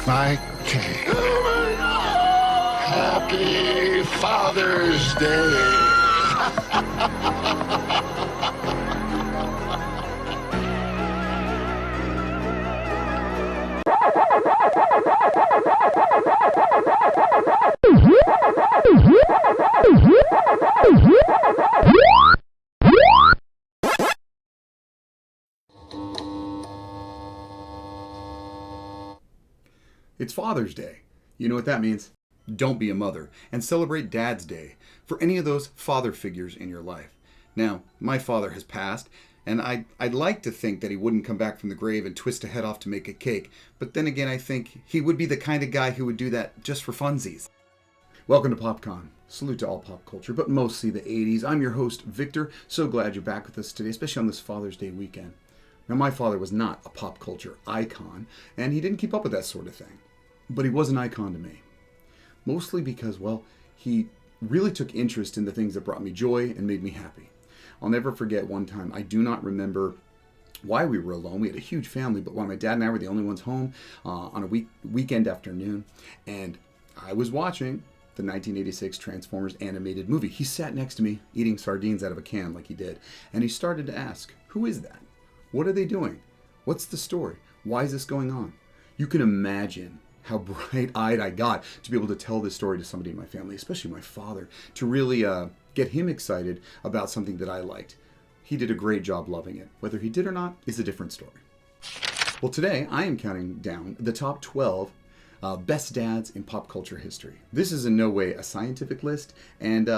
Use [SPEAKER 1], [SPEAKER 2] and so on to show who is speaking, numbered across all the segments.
[SPEAKER 1] my cake. Happy Father's Day.
[SPEAKER 2] It's Father's Day. You know what that means? Don't be a mother and celebrate Dad's Day for any of those father figures in your life. Now, my father has passed, and I'd like to think that he wouldn't come back from the grave and twist a head off to make a cake, but then again, I think he would be the kind of guy who would do that just for funsies. Welcome to PopCon. Salute to all pop culture, but mostly the 80s. I'm your host, Victor. So glad you're back with us today, especially on this Father's Day weekend. Now, my father was not a pop culture icon, and he didn't keep up with that sort of thing. But he was an icon to me. Mostly because, well, he really took interest in the things that brought me joy and made me happy. I'll never forget one time, I do not remember why we were alone. We had a huge family, but my dad and I were the only ones home on a weekend afternoon. And I was watching the 1986 Transformers animated movie. He sat next to me eating sardines out of a can like he did. And he started to ask, who is that? What are they doing? What's the story? Why is this going on? You can imagine how bright-eyed I got to be able to tell this story to somebody in my family, especially my father, to really get him excited about something that I liked. He did a great job loving it. Whether he did or not is a different story. Well, today I am counting down the top 12 best dads in pop culture history. This is in no way a scientific list, and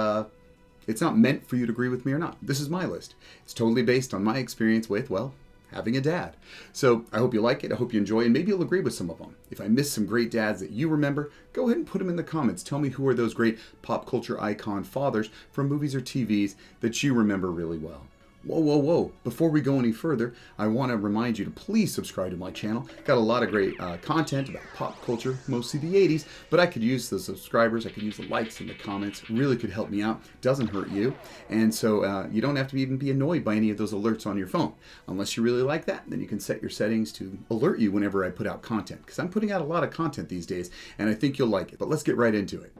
[SPEAKER 2] it's not meant for you to agree with me or not. This is my list. It's totally based on my experience with, well, having a dad. So I hope you like it. I hope you enjoy it. And maybe you'll agree with some of them. If I missed some great dads that you remember, go ahead and put them in the comments. Tell me who are those great pop culture icon fathers from movies or TVs that you remember really well. Whoa. Before we go any further, I want to remind you to please subscribe to my channel. Got a lot of great content about pop culture, mostly the 80s, but I could use the subscribers, I could use the likes and the comments. It really could help me out. Doesn't hurt you. And so you don't have to even be annoyed by any of those alerts on your phone. Unless you really like that, then you can set your settings to alert you whenever I put out content, because I'm putting out a lot of content these days, and I think you'll like it. But let's get right into it.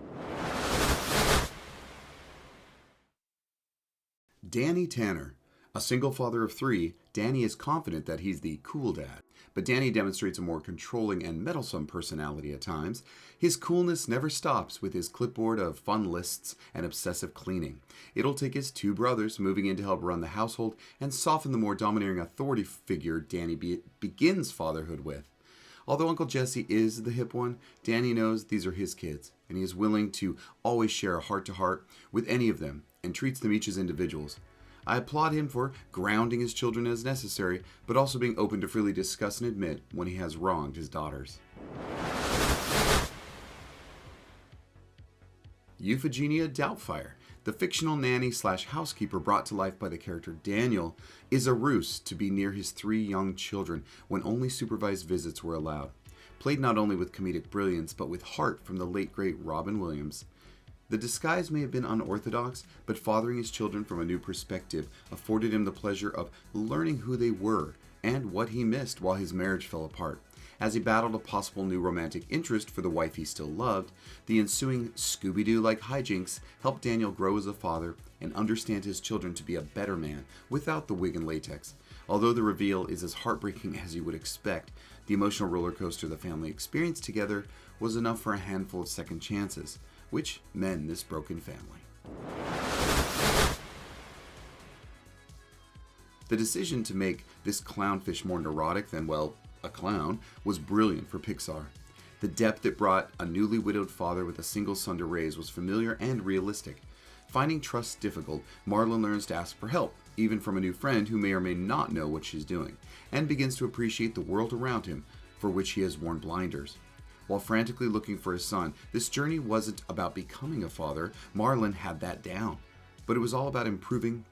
[SPEAKER 2] Danny Tanner. A single father of three, Danny is confident that he's the cool dad. But Danny demonstrates a more controlling and meddlesome personality at times. His coolness never stops with his clipboard of fun lists and obsessive cleaning. It'll take his two brothers moving in to help run the household and soften the more domineering authority figure Danny begins fatherhood with. Although Uncle Jesse is the hip one, Danny knows these are his kids, and he is willing to always share a heart-to-heart with any of them and treats them each as individuals. I applaud him for grounding his children as necessary, but also being open to freely discuss and admit when he has wronged his daughters. Euphegenia Doubtfire, the fictional nanny/housekeeper brought to life by the character Daniel, is a ruse to be near his three young children when only supervised visits were allowed. Played not only with comedic brilliance, but with heart from the late great Robin Williams. The disguise may have been unorthodox, but fathering his children from a new perspective afforded him the pleasure of learning who they were and what he missed while his marriage fell apart. As he battled a possible new romantic interest for the wife he still loved, the ensuing Scooby-Doo-like hijinks helped Daniel grow as a father and understand his children to be a better man without the wig and latex. Although the reveal is as heartbreaking as you would expect, the emotional roller coaster the family experienced together was enough for a handful of second chances, which mend this broken family. The decision to make this clownfish more neurotic than, well, a clown was brilliant for Pixar. The depth it brought a newly widowed father with a single son to raise was familiar and realistic. Finding trust difficult, Marlon learns to ask for help, even from a new friend who may or may not know what she's doing, and begins to appreciate the world around him, for which he has worn blinders. While frantically looking for his son, this journey wasn't about becoming a father. Marlon had that down. But it was all about improving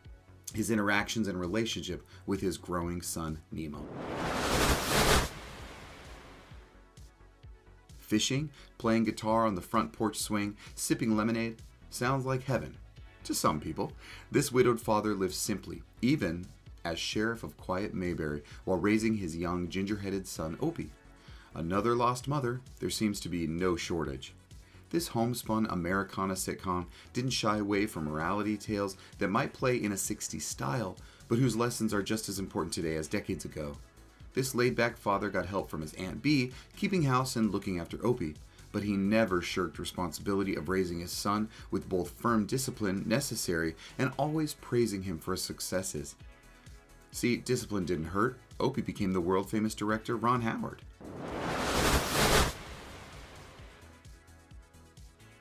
[SPEAKER 2] his interactions and relationship with his growing son, Nemo. Fishing, playing guitar on the front porch swing, sipping lemonade, sounds like heaven. To some people, this widowed father lives simply, even as sheriff of quiet Mayberry, while raising his young ginger-headed son, Opie. Another lost mother, there seems to be no shortage. This homespun Americana sitcom didn't shy away from morality tales that might play in a 60s style, but whose lessons are just as important today as decades ago. This laid-back father got help from his Aunt Bee, keeping house and looking after Opie, but he never shirked responsibility of raising his son with both firm discipline necessary and always praising him for his successes. See, discipline didn't hurt. Opie became the world-famous director Ron Howard.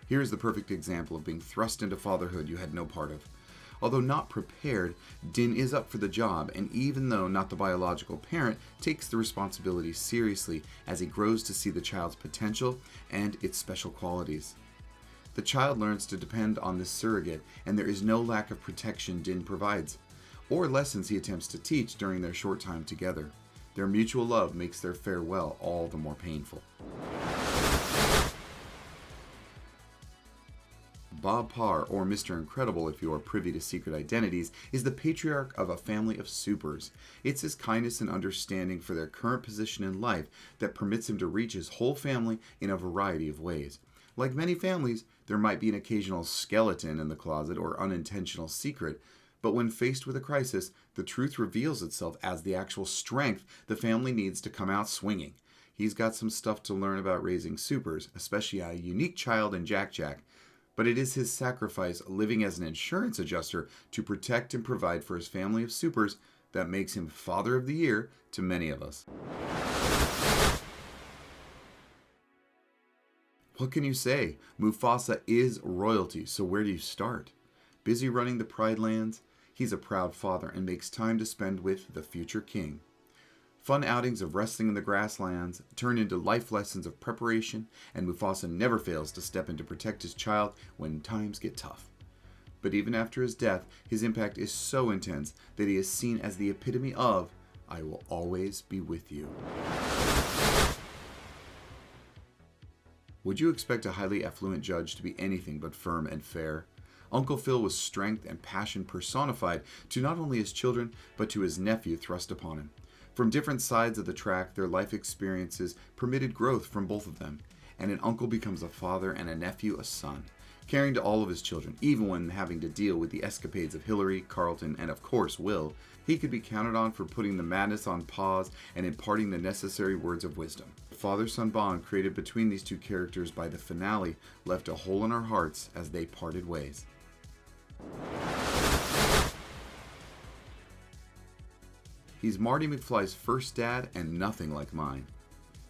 [SPEAKER 2] Here's the perfect example of being thrust into fatherhood you had no part of. Although not prepared, Din is up for the job, and even though not the biological parent, takes the responsibility seriously as he grows to see the child's potential and its special qualities. The child learns to depend on this surrogate, and there is no lack of protection Din provides, or lessons he attempts to teach during their short time together. Their mutual love makes their farewell all the more painful. Bob Parr, or Mr. Incredible if you are privy to secret identities, is the patriarch of a family of supers. It's his kindness and understanding for their current position in life that permits him to reach his whole family in a variety of ways. Like many families, there might be an occasional skeleton in the closet or unintentional secret, but when faced with a crisis, the truth reveals itself as the actual strength the family needs to come out swinging. He's got some stuff to learn about raising supers, especially a unique child in Jack Jack. But it is his sacrifice living as an insurance adjuster to protect and provide for his family of supers that makes him Father of the Year to many of us. What can you say? Mufasa is royalty, so where do you start? Busy running the Pride Lands, he's a proud father and makes time to spend with the future king. Fun outings of wrestling in the grasslands turn into life lessons of preparation, and Mufasa never fails to step in to protect his child when times get tough. But even after his death, his impact is so intense that he is seen as the epitome of, "I will always be with you." Would you expect a highly affluent judge to be anything but firm and fair? Uncle Phil was strength and passion personified to not only his children, but to his nephew thrust upon him. From different sides of the track, their life experiences permitted growth from both of them, and an uncle becomes a father and a nephew a son, caring to all of his children, even when having to deal with the escapades of Hillary, Carlton, and of course Will. He could be counted on for putting the madness on pause and imparting the necessary words of wisdom. The father-son bond created between these two characters by the finale left a hole in our hearts as they parted ways. He's Marty McFly's first dad and nothing like mine.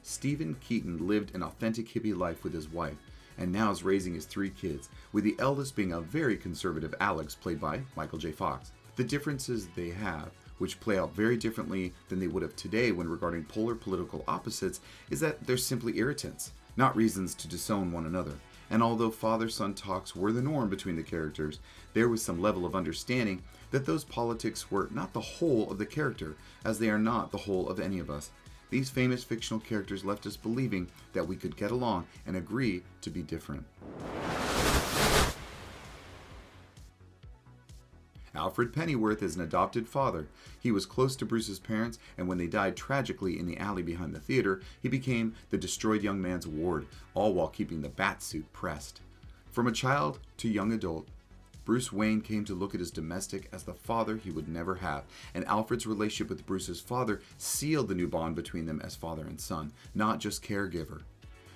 [SPEAKER 2] Stephen Keaton lived an authentic hippie life with his wife, and now is raising his 3 kids, with the eldest being a very conservative Alex played by Michael J. Fox. The differences they have, which play out very differently than they would have today when regarding polar political opposites, is that they're simply irritants, not reasons to disown one another. And although father-son talks were the norm between the characters, there was some level of understanding that those politics were not the whole of the character, as they are not the whole of any of us. These famous fictional characters left us believing that we could get along and agree to be different. Alfred Pennyworth is an adopted father. He was close to Bruce's parents, and when they died tragically in the alley behind the theater, he became the destroyed young man's ward, all while keeping the bat suit pressed. From a child to young adult, Bruce Wayne came to look at his domestic as the father he would never have, and Alfred's relationship with Bruce's father sealed the new bond between them as father and son, not just caregiver.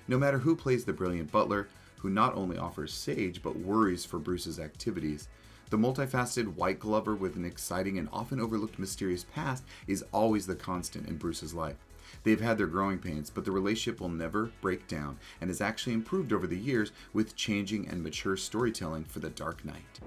[SPEAKER 2] No matter who plays the brilliant butler, who not only offers sage but worries for Bruce's activities, the multifaceted white glover with an exciting and often overlooked mysterious past is always the constant in Bruce's life. They've had their growing pains, but the relationship will never break down and has actually improved over the years with changing and mature storytelling for The Dark Knight.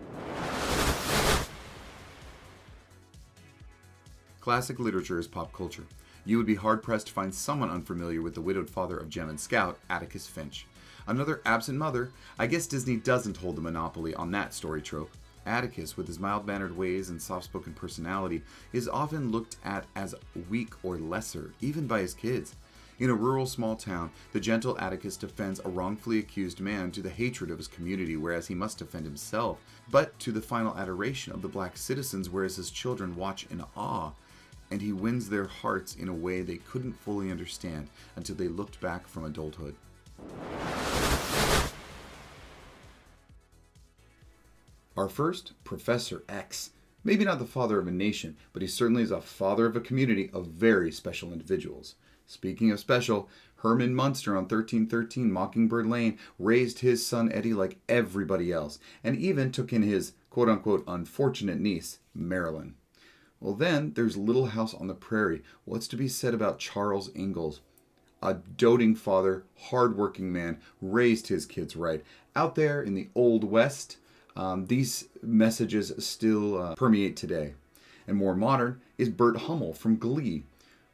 [SPEAKER 2] Classic literature is pop culture. You would be hard-pressed to find someone unfamiliar with the widowed father of Gem and Scout, Atticus Finch. Another absent mother. I guess Disney doesn't hold the monopoly on that story trope. Atticus, with his mild-mannered ways and soft-spoken personality, is often looked at as weak or lesser, even by his kids. In a rural small town, the gentle Atticus defends a wrongfully accused man to the hatred of his community, whereas he must defend himself, but to the final adoration of the black citizens, whereas his children watch in awe. and he wins their hearts in a way they couldn't fully understand until they looked back from adulthood. Our first, Professor X. Maybe not the father of a nation, but he certainly is a father of a community of very special individuals. Speaking of special, Herman Munster on 1313 Mockingbird Lane raised his son Eddie like everybody else, and even took in his quote-unquote unfortunate niece, Marilyn. Well then, there's Little House on the Prairie. What's to be said about Charles Ingalls? A doting father, hard-working man, raised his kids right. Out there in the Old West, these messages still permeate today. And more modern is Burt Hummel from Glee.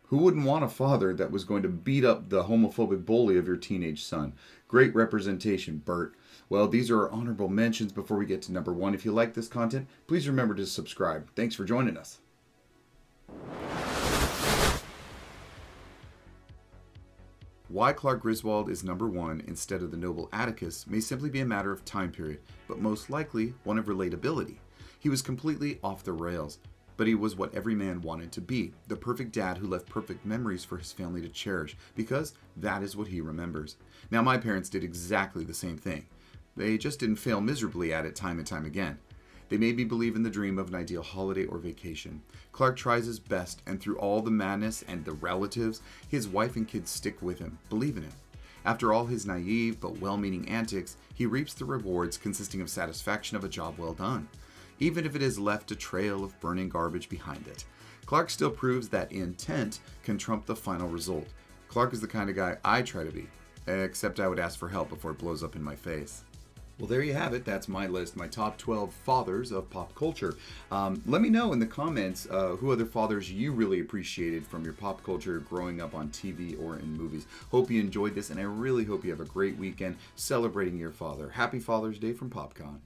[SPEAKER 2] Who wouldn't want a father that was going to beat up the homophobic bully of your teenage son? Great representation, Burt. Well, these are our honorable mentions before we get to number 1. If you like this content, please remember to subscribe. Thanks for joining us. Why Clark Griswold is number 1 instead of the noble Atticus may simply be a matter of time period, but most likely one of relatability. He was completely off the rails, but he was what every man wanted to be, the perfect dad who left perfect memories for his family to cherish, because that is what he remembers. Now, my parents did exactly the same thing. They just didn't fail miserably at it time and time again. They made me believe in the dream of an ideal holiday or vacation. Clark tries his best, and through all the madness and the relatives, his wife and kids stick with him, believe in him. After all his naive but well-meaning antics, he reaps the rewards consisting of satisfaction of a job well done, even if it has left a trail of burning garbage behind it. Clark still proves that intent can trump the final result. Clark is the kind of guy I try to be, except I would ask for help before it blows up in my face. Well, there you have it. That's my list, my top 12 fathers of pop culture. Let me know in the comments who other fathers you really appreciated from your pop culture growing up on TV or in movies. Hope you enjoyed this, and I really hope you have a great weekend celebrating your father. Happy Father's Day from PopCon.